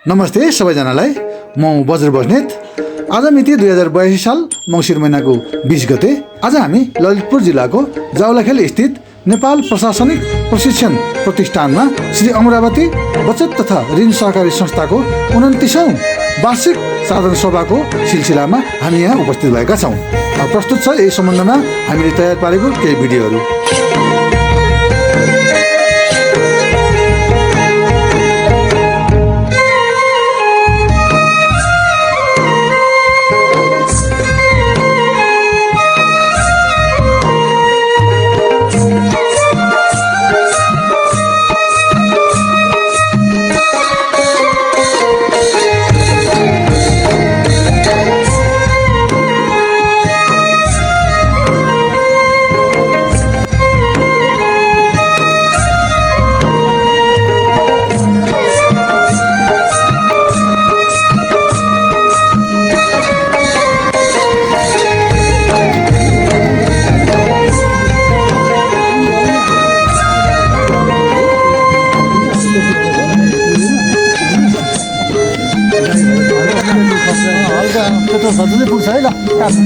नमस्ते सबैजनालाई, म बज्र बस्नेत। आज मिति 2082 साल मङ्सिर महिनाको 20 गते। आज हामी ललितपुर जिल्लाको जावलाखेल स्थित नेपाल प्रशासनिक प्रशिक्षण प्रतिष्ठानमा श्री अमरावती बचत तथा ऋण सहकारी संस्थाको 29औं वार्षिक साधारण सभाको सिलसिलामा हामी यहाँ उपस्थित भएका छौँ। प्रस्तुत छ यस सम्बन्धमा हामीले तयार पारेको केही भिडियोहरू। त्यो सजिलै पुग्छ है ल काट्नु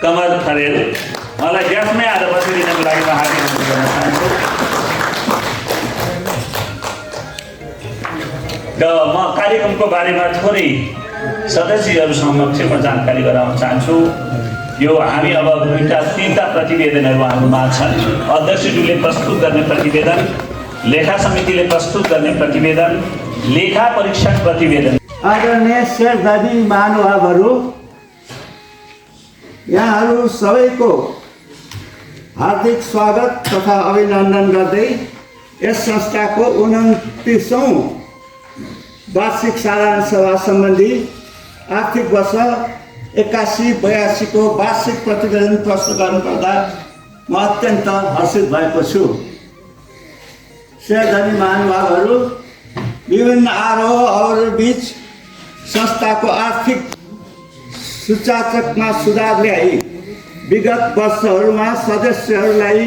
कमल खरेल मलाई ग्यासमै आएर बसिदिनको लागि म हार्दिक अनुरोध गर्न चाहन्छु। र म कार्यक्रमको बारेमा थोरै सदस्यहरू समक्षमा जानकारी गराउन चाहन्छु। यो हामी अब तीनटा प्रतिवेदनहरू हाम्रोमा छन्। अध्यक्षज्यूले प्रस्तुत गर्ने प्रतिवेदन, लेखा समितिले प्रस्तुत गर्ने प्रतिवेदन, लेखा परीक्षक प्रतिवेदन। आदरणीय शेरदादी महानुभावहरू, यहाँहरू सबैको हार्दिक स्वागत तथा अभिनन्दन गर्दै यस संस्थाको 29औं वार्षिक साधारण सभा सम्बन्धी आर्थिक वर्ष 81-82 को वार्षिक प्रतिवेदन प्रस्तुत गर्नुपर्दा म अत्यन्त हर्षित भएको छु। शेरधनी महानुभावहरू, विभिन्न आरोहहरू बीच संस्थाको आर्थिक सूचाचकमा सुधार ल्याई विगत वर्षहरूमा सदस्यहरूलाई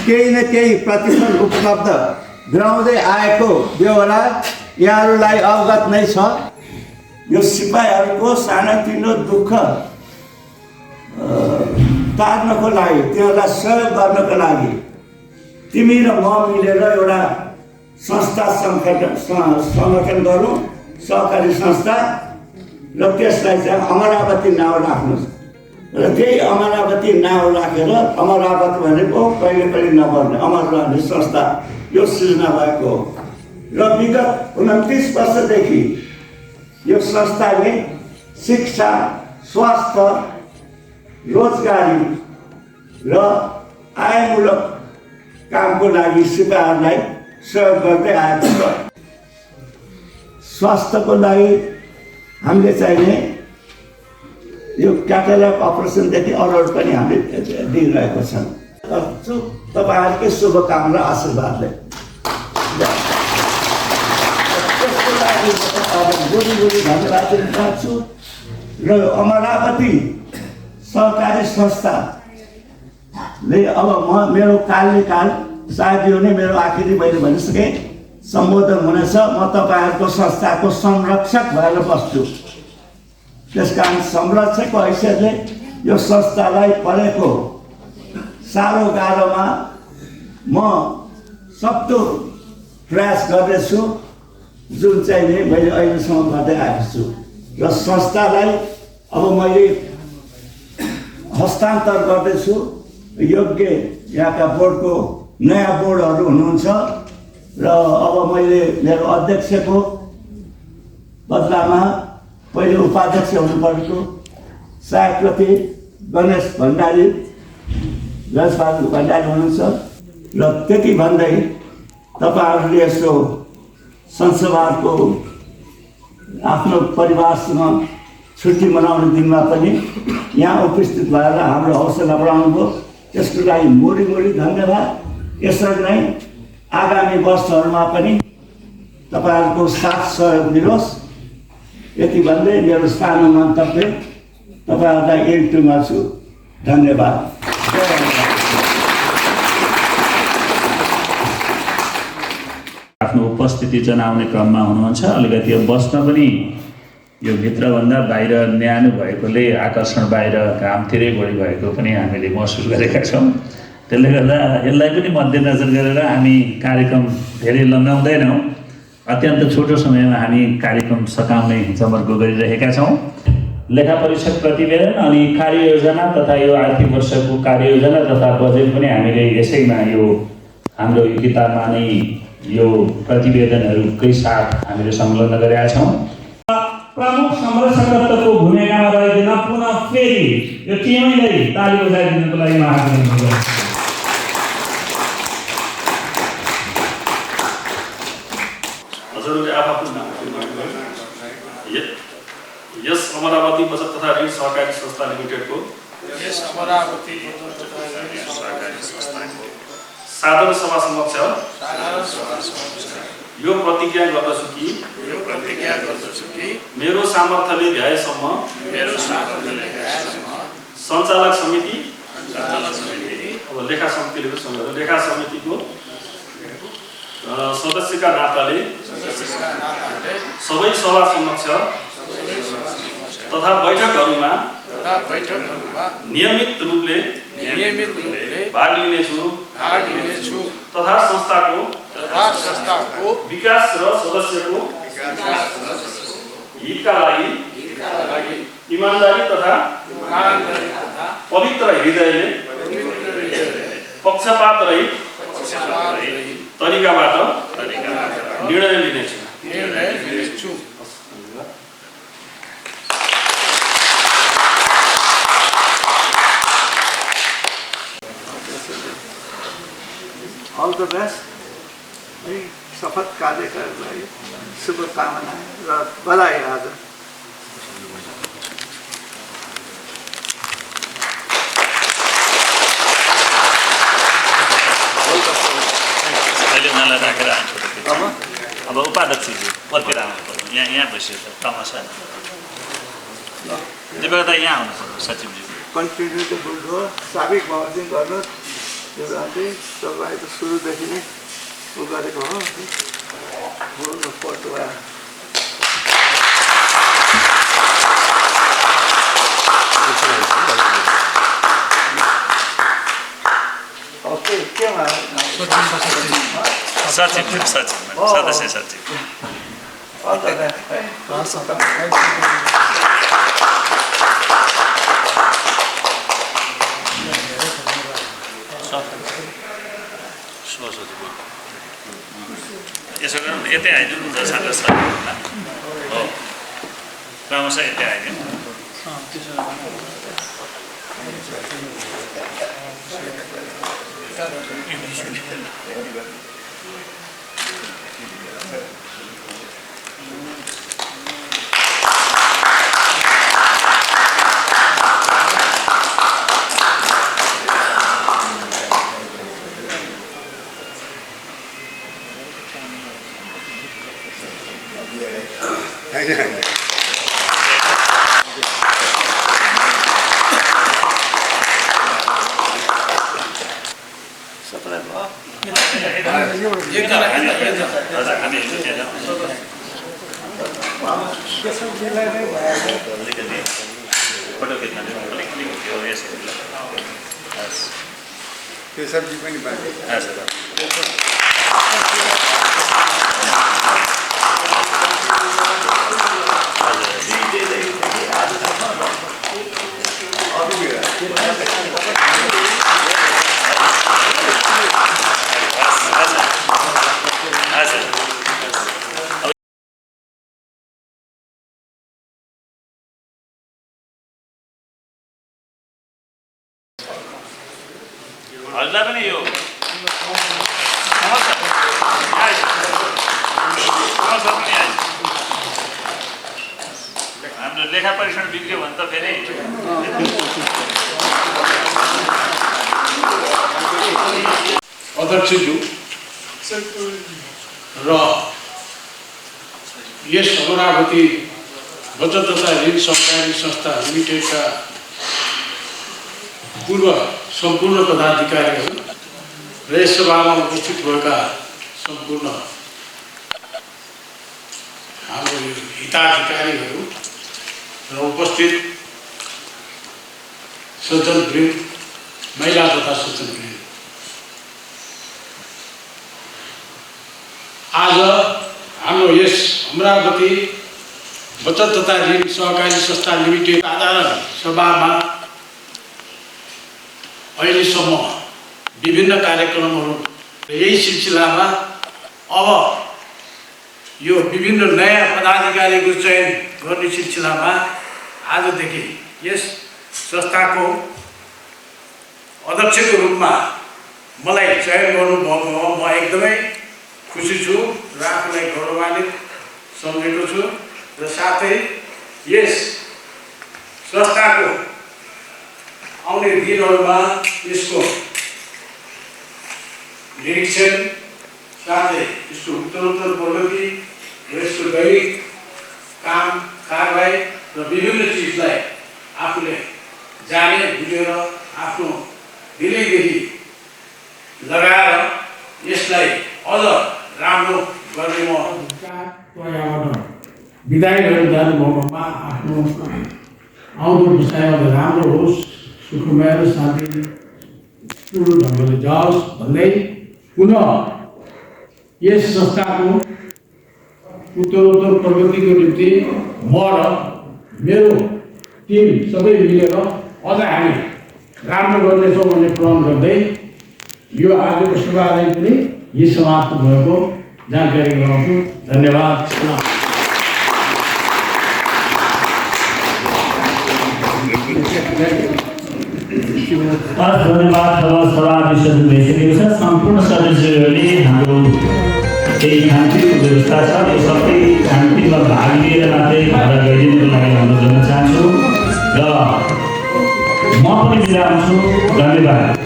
केही न केही प्रतिफल उपलब्ध गराउँदै आएको बेहोरा यहाँहरूलाई अवगत नै छ। यो सिपाहीहरूको सानोतिनो दुःख तार्नको लागि तिनीहरूलाई सहयोग गर्नको लागि तिमी र म मिलेर एउटा संस्था सङ्गठन गरौँ, सहकारी संस्था, र त्यसलाई चाहिँ अमरावती नाउँ राख्नुहोस्। र त्यही अमरावती नाउँ राखेर अमरावती भनेको कहिले कहिले नपर्ने अमर रहने संस्था यो सृजना भएको हो। र विगत 29 वर्षदेखि यो संस्थाले शिक्षा, स्वास्थ्य, रोजगारी र आयमूलक कामको लागि सिपाहीहरूलाई सहयोग गर्दै आएको छ। स्वास्थ्यको लागि हामीले चाहिने यो क्याटालग अपरेसनदेखि अरू पनि हामीले दिइरहेको छौँ। तपाईँहरूकै शुभकामना आशीर्वादले त्यसको लागि गोली धन्यवाद दिन चाहन्छु। र अमरावती सहकारी संस्थाले अब मेरो काल सायद यो नै मेरो आखिरी मैले भनिसकेँ सम्बोधन हुनेछ। म तपाईँहरूको संस्थाको संरक्षक भएर बस्छु। त्यसकारण संरक्षकको हैसियतले यो संस्थालाई परेको साह्रो गाह्रोमा म सक्दो प्रयास गर्दैछु, जुन चाहिँ नि मैले अहिलेसम्म गर्दै आएको छु। र संस्थालाई अब मैले हस्तान्तर गर्दैछु योग्य यहाँका बोर्डको नयाँ बोर्डहरू हुनुहुन्छ। र अब मैले मेरो अध्यक्षको बदलामा पहिले उपाध्यक्ष हुनुपर्नेको सहायकप्रति गणेश भण्डारी हुनुहुन्छ। र त्यति भन्दै तपाईँहरूले यसो संसदको आफ्नो परिवारसँग छुट्टी मनाउने दिनमा पनि यहाँ उपस्थित भएर हाम्रो हौसला बढाउनुभयो, त्यसको लागि मुरी धन्यवाद। यसरी नै आगामी वर्षहरूमा पनि तपाईँहरूको साथ सहयोग दिनुहोस्। यति भन्दै मेरो सानो मन्तव्य तपाईँहरूलाई यही टुङ्गाछु। धन्यवाद। आफ्नो उपस्थिति जनाउने क्रममा हुनुहुन्छ। अलिकति बस्न पनि यो भित्रभन्दा बाहिर न्यानो भएकोले आकर्षण बाहिर घामतिरै बढी भएको पनि हामीले महसुस गरेका छौँ। त्यसले गर्दा यसलाई पनि मध्यनजर गरेर हामी कार्यक्रम धेरै लम्ब्याउँदैनौँ। अत्यन्त छोटो समयमा हामी कार्यक्रम सकाउने जमर्को गरिरहेका छौँ। लेखा परीक्षक प्रतिवेदन अनि कार्ययोजना तथा यो आर्थिक वर्षको कार्ययोजना तथा बजेट पनि हामीले यसैमा यो हाम्रो यो किताबमा नै यो प्रतिवेदनहरूकै साथ हामीले संलग्न गरेका छौँ। प्रमुख संरक्षकत्वको भूमिकामा रहेको पुनः फेरि यो टिमैलाई ताली बजाइदिनुको लागि म आग्रह गर्छु। हजुरले आफ्नो यस अमरावती बचत तथा ऋण सहकारी संस्था लिमिटेडको साधारण सभा समक्ष यो प्रतिज्ञा गर्दछु कि मेरो सामर्थ्यले भ्याएसम्म सञ्चालक समिति अब लेखा समितिको सदस्यका नाताले सबै सभा समक्ष तथा बैठकहरूमा नियमित रूपले भाग लिनेछु तथा संस्थाको विकास र सदस्यको हितका लागि इमानदारी तथा पवित्र हृदयले पक्षपात रहित तरिकाबाट निर्णय लिनेछु। All the best. शपथ कार्यक्रमलाई शुभकामना र बधाई। आज अब उपाध्यक्षजी पर्खेर आउनु पर्यो। यहाँ बस्यो त तमासा बेला यहाँ आउनु पर्यो सचिवजी। कन्टिन्यू टु बुल्डो साबिक भावसिङ गर्नुहोस्। त्यो चाहिँ तपाईँ त सुरुदेखि नै उ गरेको हो बोल्नु पर्छ। सचिव सदस्य सचिव यसो गरौँ न यतै आइदिनु नि जसँग हो क्रमशः यतै आइदिनु सब्जी पनि पाए हजुरलाई पनि यो हाम्रो लेखा परीक्षण बिग्रियो भने त फेरि अध्यक्षज्यू र यस अमरावती बचत तथा ऋण सहकारी संस्था लिमिटेडका पूर्व सम्पूर्ण पदाधिकारीहरू र यस सभामा उपस्थित भएका सम्पूर्ण हाम्रो हिताधिकारीहरू र उपस्थित सज्जनवृन्द महिला तथा सज्जनवृन्द, आज हाम्रो यस अमरावती बचत तथा ऋण सहकारी संस्था लिमिटेड साधारण सभामा अहिलेसम्म विभिन्न कार्यक्रमहरू र यही सिलसिलामा अब यो विभिन्न नयाँ पदाधिकारीको चयन गर्ने सिलसिलामा आजदेखि यस संस्थाको अध्यक्षको रूपमा मलाई चयन गर्नुभएको म एकदमै खुसी छु र आफूलाई गौरवान्वित सम्झेको छु र साथै यस संस्थाको आउने दिनहरूमा यसको निरीक्षण साथै यसको उत्तरोत्तर प्रगति र यसको दैनिक काम कारबाही र विभिन्न चिजलाई आफूले जाने बुझेर आफ्नो दिलैदेखि लगाएर यसलाई अझ राम्रो गर्ने म बिदाई गरेर जानुभएकोमा आफ्नो आउँदो विषय राम्रो होस्, सुखमय र शान्तिपूर्ण ढङ्गले जाओस् भन्दै पुनः यस संस्थाको उत्तरोत्तर प्रगतिको निम्ति म र मेरो टिम सबै मिलेर अझ हामी राम्रो गर्नेछौँ भन्ने प्रण गर्दै यो आजको सभालाई पनि यी समाप्त भएको जानकारी गराउँछु। धन्यवाद। धन्यवाद। सभा विषय भइसकेको छ। सम्पूर्ण सदस्यहरूले हाम्रो केही खानपिनको व्यवस्था छ, यो सबै खानपिनमा भाग लिएर मात्रै घर गइदिनुको लागि अनुरोध गर्न चाहन्छु र म पनि बिदा हुन्छु। धन्यवाद।